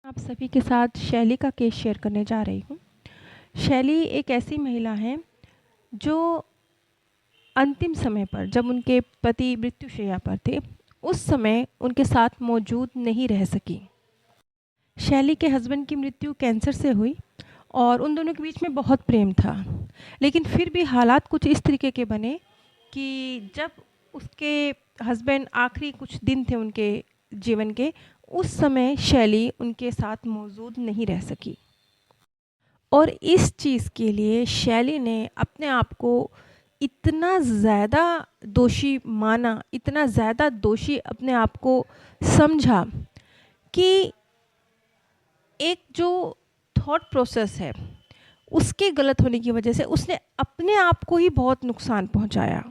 आप सभी के साथ शैली का केस शेयर करने जा रही हूँ। शैली एक ऐसी महिला है जो अंतिम समय पर जब उनके पति मृत्युशैया पर थे, उस समय उनके साथ मौजूद नहीं रह सकी। शैली के हस्बैंड की मृत्यु कैंसर से हुई और उन दोनों के बीच में बहुत प्रेम था। लेकिन फिर भी हालात कुछ इस तरीके के बने कि जब उसके हस्बैंड आखिरी कुछ दिन थे उनके जीवन के, उस समय शैली उनके साथ मौजूद नहीं रह सकी। और इस चीज़ के लिए शैली ने अपने आप को इतना ज़्यादा दोषी माना, इतना ज़्यादा दोषी अपने आप को समझा कि एक जो थॉट प्रोसेस है उसके गलत होने की वजह से उसने अपने आप को ही बहुत नुकसान पहुंचाया।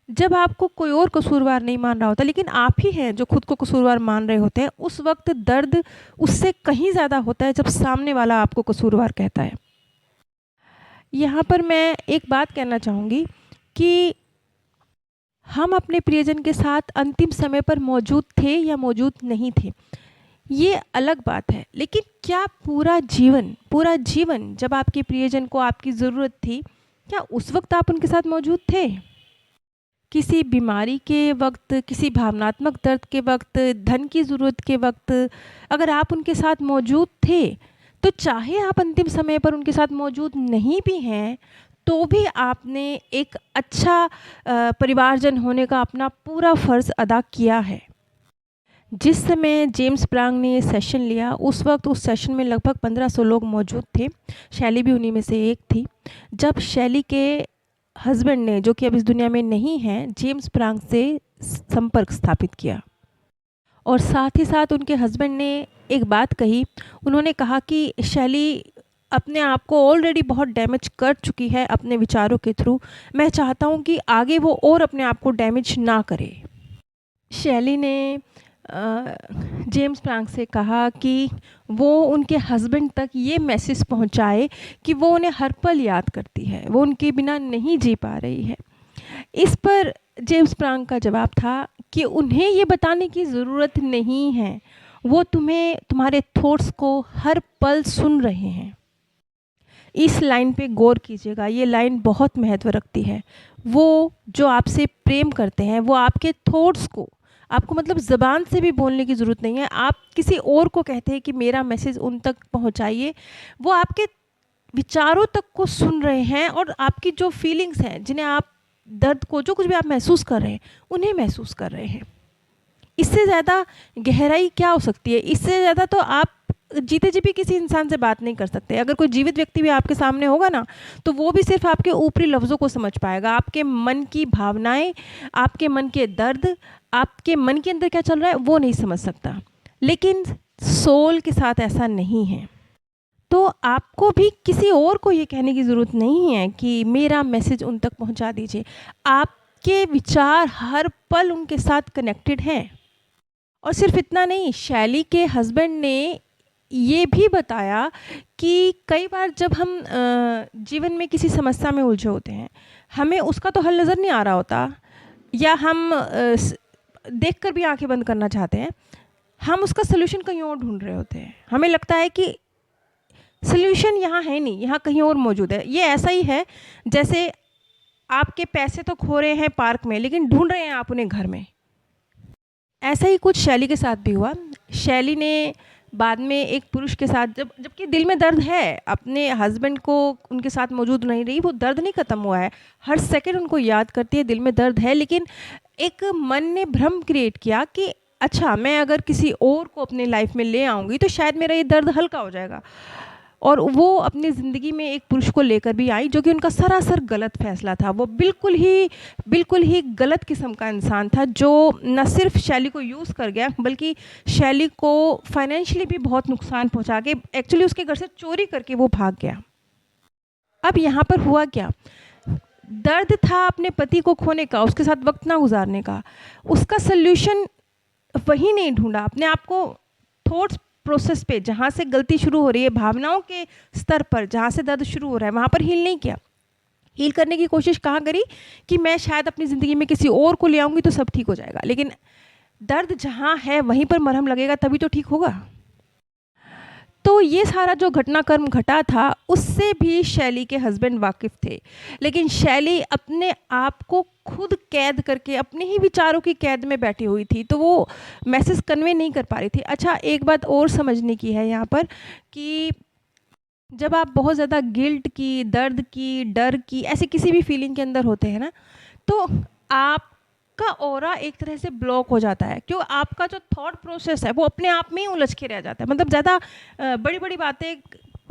जब आपको कोई और कसूरवार नहीं मान रहा होता, लेकिन आप ही हैं जो खुद को कसूरवार मान रहे होते हैं, उस वक्त दर्द उससे कहीं ज़्यादा होता है जब सामने वाला आपको कसूरवार कहता है। यहाँ पर मैं एक बात कहना चाहूँगी कि हम अपने प्रियजन के साथ अंतिम समय पर मौजूद थे या मौजूद नहीं थे, ये अलग बात है। लेकिन क्या पूरा जीवन जब आपके प्रियजन को आपकी ज़रूरत थी, क्या उस वक्त आप उनके साथ मौजूद थे? किसी बीमारी के वक्त, किसी भावनात्मक दर्द के वक्त, धन की ज़रूरत के वक्त अगर आप उनके साथ मौजूद थे, तो चाहे आप अंतिम समय पर उनके साथ मौजूद नहीं भी हैं, तो भी आपने एक अच्छा परिवारजन होने का अपना पूरा फ़र्ज़ अदा किया है। जिस समय जेम्स प्रांग ने ये सेशन लिया, उस वक्त उस सेशन में लगभग 1500 लोग मौजूद थे। शैली भी उन्हीं में से एक थी। जब शैली के हस्बैंड ने, जो कि अब इस दुनिया में नहीं हैं, जेम्स प्रांग से संपर्क स्थापित किया और साथ ही साथ उनके हस्बैंड ने एक बात कही। उन्होंने कहा कि शैली अपने आप को ऑलरेडी बहुत डैमेज कर चुकी है अपने विचारों के थ्रू। मैं चाहता हूँ कि आगे वो और अपने आप को डैमेज ना करे। शैली ने जेम्स प्रांग से कहा कि वो उनके हस्बैंड तक ये मैसेज पहुंचाए कि वो उन्हें हर पल याद करती है, वो उनके बिना नहीं जी पा रही है। इस पर जेम्स प्रांग का जवाब था कि उन्हें ये बताने की ज़रूरत नहीं है, वो तुम्हारे थॉट्स को हर पल सुन रहे हैं। इस लाइन पे गौर कीजिएगा, ये लाइन बहुत महत्व रखती है। वो जो आपसे प्रेम करते हैं, वो आपके थॉट्स को, आपको मतलब ज़बान से भी बोलने की ज़रूरत नहीं है, आप किसी और को कहते हैं कि मेरा मैसेज उन तक पहुंचाइए, वो आपके विचारों तक को सुन रहे हैं और आपकी जो फीलिंग्स हैं, जिन्हें आप दर्द को, जो कुछ भी आप महसूस कर रहे हैं, उन्हें महसूस कर रहे हैं। इससे ज़्यादा गहराई क्या हो सकती है? इससे ज़्यादा तो आप जीते जी भी किसी इंसान से बात नहीं कर सकते। अगर कोई जीवित व्यक्ति भी आपके सामने होगा ना, तो वो भी सिर्फ आपके ऊपरी लफ्ज़ों को समझ पाएगा। आपके मन की भावनाएं, आपके मन के दर्द, आपके मन के अंदर क्या चल रहा है, वो नहीं समझ सकता। लेकिन सोल के साथ ऐसा नहीं है। तो आपको भी किसी और को ये कहने की ज़रूरत नहीं है कि मेरा मैसेज उन तक पहुंचा दीजिए। आपके विचार हर पल उनके साथ कनेक्टेड हैं। और सिर्फ इतना नहीं, शैली के हस्बैंड ने ये भी बताया कि कई बार जब हम जीवन में किसी समस्या में उलझे होते हैं, हमें उसका तो हल नज़र नहीं आ रहा होता, या हम देखकर भी आंखें बंद करना चाहते हैं, हम उसका सलूशन कहीं और ढूंढ रहे होते हैं। हमें लगता है कि सलूशन यहाँ है नहीं, यहाँ कहीं और मौजूद है। ये ऐसा ही है जैसे आपके पैसे तो खो रहे हैं पार्क में, लेकिन ढूंढ रहे हैं आप उन्हें घर में। ऐसा ही कुछ शैली के साथ भी हुआ। शैली ने बाद में एक पुरुष के साथ, जबकि दिल में दर्द है, अपने हस्बैंड को उनके साथ मौजूद नहीं रही, वो दर्द नहीं ख़त्म हुआ है, हर सेकंड उनको याद करती है, दिल में दर्द है। लेकिन एक मन ने भ्रम क्रिएट किया कि अच्छा, मैं अगर किसी और को अपनी लाइफ में ले आऊँगी तो शायद मेरा ये दर्द हल्का हो जाएगा। और वो अपनी ज़िंदगी में एक पुरुष को लेकर भी आई, जो कि उनका सरासर गलत फैसला था। वो बिल्कुल ही गलत किस्म का इंसान था, जो न सिर्फ शैली को यूज़ कर गया, बल्कि शैली को फाइनेंशियली भी बहुत नुकसान पहुंचा के एक्चुअली उसके घर से चोरी करके वो भाग गया। अब यहाँ पर हुआ क्या? दर्द था अपने पति को खोने का, उसके साथ वक्त ना गुजारने का। उसका सल्यूशन वही नहीं ढूंढा, अपने आप को थॉट्स प्रोसेस पे, जहाँ से गलती शुरू हो रही है, भावनाओं के स्तर पर जहाँ से दर्द शुरू हो रहा है, वहाँ पर हील नहीं किया। हील करने की कोशिश कहाँ करी कि मैं शायद अपनी ज़िंदगी में किसी और को ले आऊँगी तो सब ठीक हो जाएगा। लेकिन दर्द जहाँ है वहीं पर मरहम लगेगा, तभी तो ठीक होगा। ये सारा जो घटनाक्रम घटा था उससे भी शैली के हस्बैंड वाकिफ़ थे, लेकिन शैली अपने आप को खुद कैद करके अपने ही विचारों की कैद में बैठी हुई थी, तो वो मैसेज कन्वे नहीं कर पा रही थी। अच्छा, एक बात और समझने की है यहाँ पर कि जब आप बहुत ज़्यादा गिल्ट की, दर्द की, डर की, ऐसे किसी भी फीलिंग के अंदर होते हैं ना, तो आपका ऑरा एक तरह से ब्लॉक हो जाता है। क्यों? आपका जो थॉट प्रोसेस है वो अपने आप में ही उलझ के रह जाता है। मतलब ज़्यादा बड़ी बड़ी बातें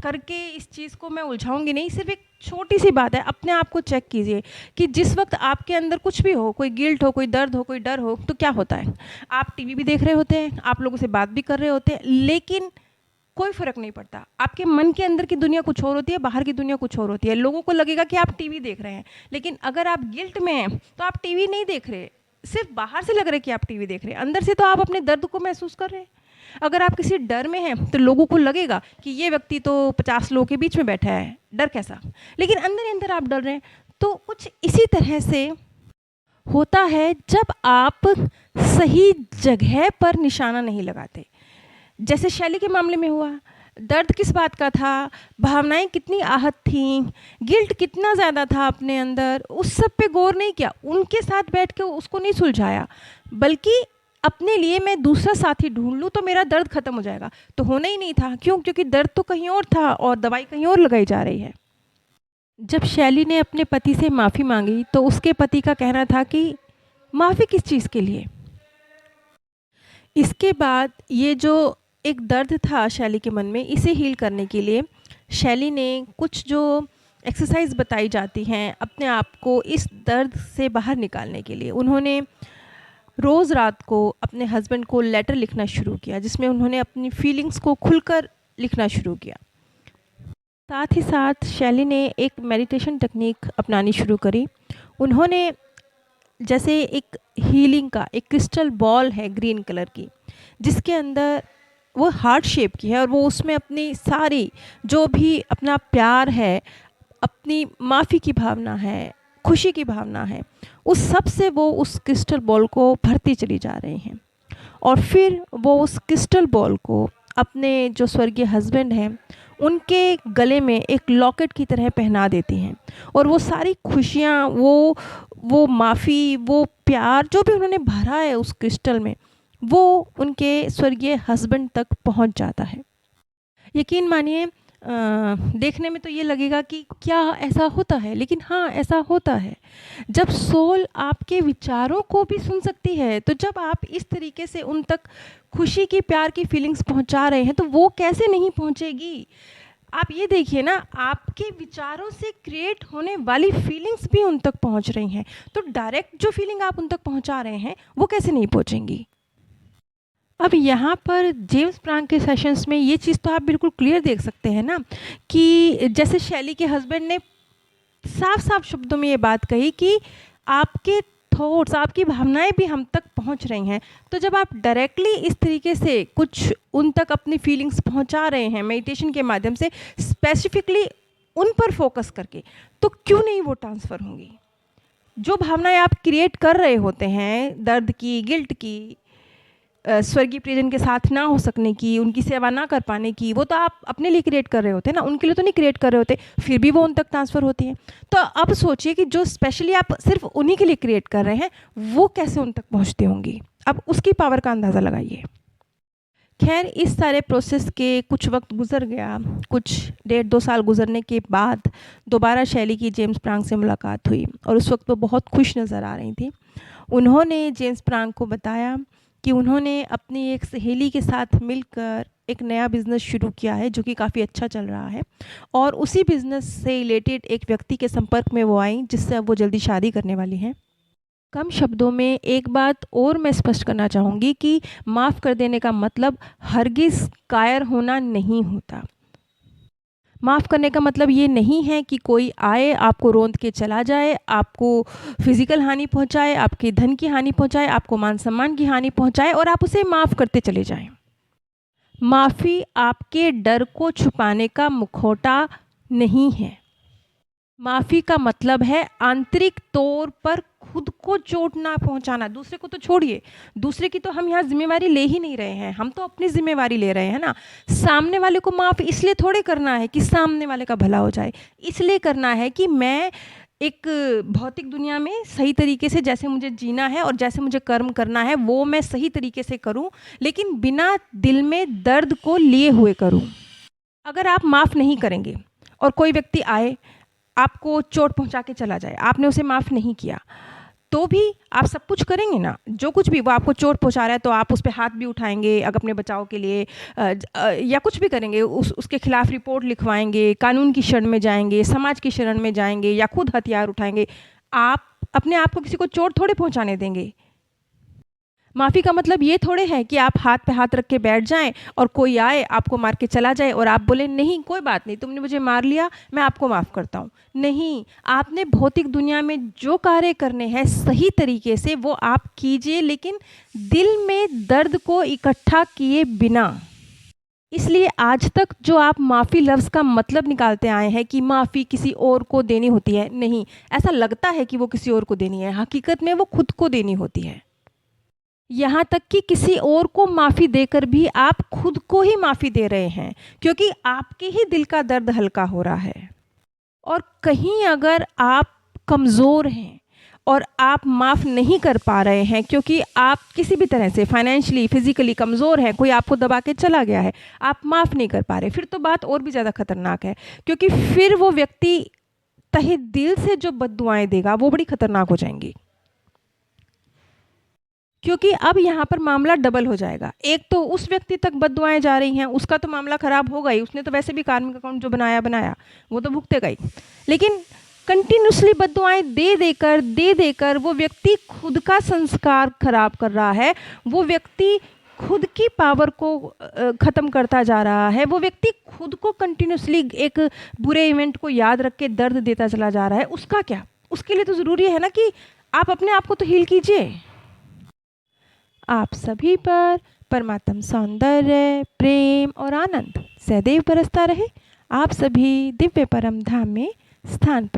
करके इस चीज़ को मैं उलझाऊंगी नहीं, सिर्फ एक छोटी सी बात है। अपने आप को चेक कीजिए कि जिस वक्त आपके अंदर कुछ भी हो, कोई गिल्ट हो, कोई दर्द हो, कोई डर हो, तो क्या होता है? आप टीवी भी देख रहे होते हैं, आप लोगों से बात भी कर रहे होते हैं, लेकिन कोई फ़र्क नहीं पड़ता। आपके मन के अंदर की दुनिया कुछ और होती है, बाहर की दुनिया कुछ और होती है। लोगों को लगेगा कि आप टीवी देख रहे हैं, लेकिन अगर आप गिल्ट में हैं तो आप टीवी नहीं देख रहे, सिर्फ बाहर से लग रहा है कि आप टीवी देख रहे हैं, अंदर से तो आप अपने दर्द को महसूस कर रहे हैं। अगर आप किसी डर में हैं तो लोगों को लगेगा कि ये व्यक्ति तो 50 लोगों के बीच में बैठा है, डर कैसा, लेकिन अंदर ही अंदर आप डर रहे हैं। तो कुछ इसी तरह से होता है जब आप सही जगह पर निशाना नहीं लगाते। जैसे शैली के मामले में हुआ, दर्द किस बात का था, भावनाएं कितनी आहत थीं, गिल्ट कितना ज़्यादा था अपने अंदर, उस सब पे गौर नहीं किया, उनके साथ बैठ के उसको नहीं सुलझाया, बल्कि अपने लिए मैं दूसरा साथी ढूंढ लूँ तो मेरा दर्द ख़त्म हो जाएगा। तो होना ही नहीं था। क्यों? क्योंकि दर्द तो कहीं और था और दवाई कहीं और लगाई जा रही है। जब शैली ने अपने पति से माफ़ी मांगी तो उसके पति का कहना था कि माफ़ी किस चीज़ के लिए। इसके बाद ये जो एक दर्द था शैली के मन में, इसे हील करने के लिए शैली ने कुछ जो एक्सरसाइज बताई जाती हैं अपने आप को इस दर्द से बाहर निकालने के लिए, उन्होंने रोज़ रात को अपने हस्बैंड को लेटर लिखना शुरू किया, जिसमें उन्होंने अपनी फीलिंग्स को खुलकर लिखना शुरू किया। साथ ही साथ शैली ने एक मेडिटेशन टेक्निक अपनानी शुरू करी। उन्होंने जैसे एक हीलिंग का एक क्रिस्टल बॉल है ग्रीन कलर की, जिसके अंदर वो हार्ट शेप की है, और वो उसमें अपनी सारी जो भी अपना प्यार है, अपनी माफ़ी की भावना है, खुशी की भावना है, उस सब से वो उस क्रिस्टल बॉल को भरती चली जा रही हैं। और फिर वो उस क्रिस्टल बॉल को अपने जो स्वर्गीय हस्बैंड हैं उनके गले में एक लॉकेट की तरह पहना देती हैं, और वो सारी खुशियाँ, वो माफ़ी, वो प्यार जो भी उन्होंने भरा है उस क्रिस्टल में, वो उनके स्वर्गीय हस्बैंड तक पहुंच जाता है। यकीन मानिए, देखने में तो ये लगेगा कि क्या ऐसा होता है, लेकिन हाँ, ऐसा होता है। जब सोल आपके विचारों को भी सुन सकती है, तो जब आप इस तरीके से उन तक खुशी की, प्यार की फीलिंग्स पहुंचा रहे हैं, तो वो कैसे नहीं पहुंचेगी। आप ये देखिए ना, आपके विचारों से क्रिएट होने वाली फीलिंग्स भी उन तक पहुंच रही हैं, तो डायरेक्ट जो फीलिंग आप उन तक पहुंचा रहे हैं वो कैसे नहीं पहुंचेंगी। अब यहाँ पर जेम्स प्रांग के सेशंस में ये चीज़ तो आप बिल्कुल क्लियर देख सकते हैं ना, कि जैसे शैली के हस्बैंड ने साफ साफ शब्दों में ये बात कही कि आपके थॉट्स, आपकी भावनाएं भी हम तक पहुंच रही हैं। तो जब आप डायरेक्टली इस तरीके से कुछ उन तक अपनी फीलिंग्स पहुंचा रहे हैं मेडिटेशन के माध्यम से, स्पेसिफिकली उन पर फोकस करके, तो क्यों नहीं वो ट्रांसफ़र होंगी। जो भावनाएं आप क्रिएट कर रहे होते हैं, दर्द की, गिल्ट की, स्वर्गीय प्रियजन के साथ ना हो सकने की, उनकी सेवा ना कर पाने की, वो तो आप अपने लिए क्रिएट कर रहे होते हैं ना, उनके लिए तो नहीं क्रिएट कर रहे होते, फिर भी वो उन तक ट्रांसफ़र होती हैं। तो अब सोचिए कि जो स्पेशली आप सिर्फ उन्हीं के लिए क्रिएट कर रहे हैं, वो कैसे उन तक पहुंचती होंगी। अब उसकी पावर का अंदाज़ा लगाइए। खैर, इस सारे प्रोसेस के कुछ वक्त गुजर गया, कुछ 1.5-2 साल गुजरने के बाद दोबारा शैली की जेम्स प्रांग से मुलाकात हुई, और उस वक्त वो बहुत खुश नज़र आ रही थी। उन्होंने जेम्स प्रांग को बताया कि उन्होंने अपनी एक सहेली के साथ मिलकर एक नया बिज़नेस शुरू किया है, जो कि काफ़ी अच्छा चल रहा है, और उसी बिज़नेस से रिलेटेड एक व्यक्ति के संपर्क में वो आई, जिससे अब वो जल्दी शादी करने वाली हैं। कम शब्दों में एक बात और मैं स्पष्ट करना चाहूँगी कि माफ़ कर देने का मतलब हरगिज़ कायर होना नहीं होता। माफ़ करने का मतलब ये नहीं है कि कोई आए, आपको रौंद के चला जाए, आपको फिज़िकल हानि पहुँचाए, आपके धन की हानि पहुँचाए, आपको मान सम्मान की हानि पहुँचाए, और आप उसे माफ़ करते चले जाएं। माफ़ी आपके डर को छुपाने का मुखौटा नहीं है। माफ़ी का मतलब है आंतरिक तौर पर खुद को चोट ना पहुंचाना। दूसरे को तो छोड़िए, दूसरे की तो हम यहाँ जिम्मेवारी ले ही नहीं रहे हैं, हम तो अपनी जिम्मेवारी ले रहे हैं ना। सामने वाले को माफ़ इसलिए थोड़े करना है कि सामने वाले का भला हो जाए, इसलिए करना है कि मैं एक भौतिक दुनिया में सही तरीके से जैसे मुझे जीना है और जैसे मुझे कर्म करना है वो मैं सही तरीके से करूं, लेकिन बिना दिल में दर्द को लिए हुए करूं। अगर आप माफ़ नहीं करेंगे और कोई व्यक्ति आए आपको चोट पहुंचा के चला जाए, आपने उसे माफ़ नहीं किया, तो भी आप सब कुछ करेंगे ना। जो कुछ भी वो आपको चोट पहुंचा रहा है तो आप उस पे हाथ भी उठाएंगे अगर अपने बचाव के लिए, या कुछ भी करेंगे, उसके खिलाफ रिपोर्ट लिखवाएंगे, कानून की शरण में जाएंगे, समाज की शरण में जाएंगे, या खुद हथियार उठाएंगे। आप अपने आप को किसी को चोट थोड़े पहुंचाने देंगे। माफ़ी का मतलब ये थोड़े है कि आप हाथ पे हाथ रख के बैठ जाएं और कोई आए आपको मार के चला जाए और आप बोले नहीं कोई बात नहीं, तुमने मुझे मार लिया, मैं आपको माफ़ करता हूँ। नहीं, आपने भौतिक दुनिया में जो कार्य करने हैं सही तरीके से वो आप कीजिए, लेकिन दिल में दर्द को इकट्ठा किए बिना। इसलिए आज तक जो आप माफ़ी लफ्ज़ का मतलब निकालते आए हैं कि माफ़ी किसी और को देनी होती है, नहीं, ऐसा लगता है कि वो किसी और को देनी है, हकीकत में वो खुद को देनी होती है। यहाँ तक कि किसी और को माफ़ी देकर भी आप खुद को ही माफ़ी दे रहे हैं, क्योंकि आपके ही दिल का दर्द हल्का हो रहा है। और कहीं अगर आप कमज़ोर हैं और आप माफ़ नहीं कर पा रहे हैं क्योंकि आप किसी भी तरह से फाइनेंशियली फिज़िकली कमज़ोर हैं, कोई आपको दबा के चला गया है, आप माफ़ नहीं कर पा रहे, फिर तो बात और भी ज़्यादा खतरनाक है, क्योंकि फिर वो व्यक्ति तहे दिल से जो बद्दुआएं देगा वो बड़ी खतरनाक हो जाएंगी। क्योंकि अब यहाँ पर मामला डबल हो जाएगा। एक तो उस व्यक्ति तक बद्दुआएं जा रही हैं, उसका तो मामला ख़राब होगा ही, उसने तो वैसे भी कार्मिक अकाउंट जो बनाया वो तो भुगतेगा ही, लेकिन कंटिन्यूसली बद्दुआएं दे देकर वो व्यक्ति खुद का संस्कार खराब कर रहा है, वो व्यक्ति खुद की पावर को ख़त्म करता जा रहा है, वो व्यक्ति खुद को कंटिन्यूसली एक बुरे इवेंट को याद रख के दर्द देता चला जा रहा है। उसका क्या? उसके लिए तो ज़रूरी है ना कि आप अपने आप को तो हील कीजिए। आप सभी पर परमात्म सौंदर्य, प्रेम और आनंद सदैव बरसता रहे। आप सभी दिव्य परम धाम में स्थान प्राप्त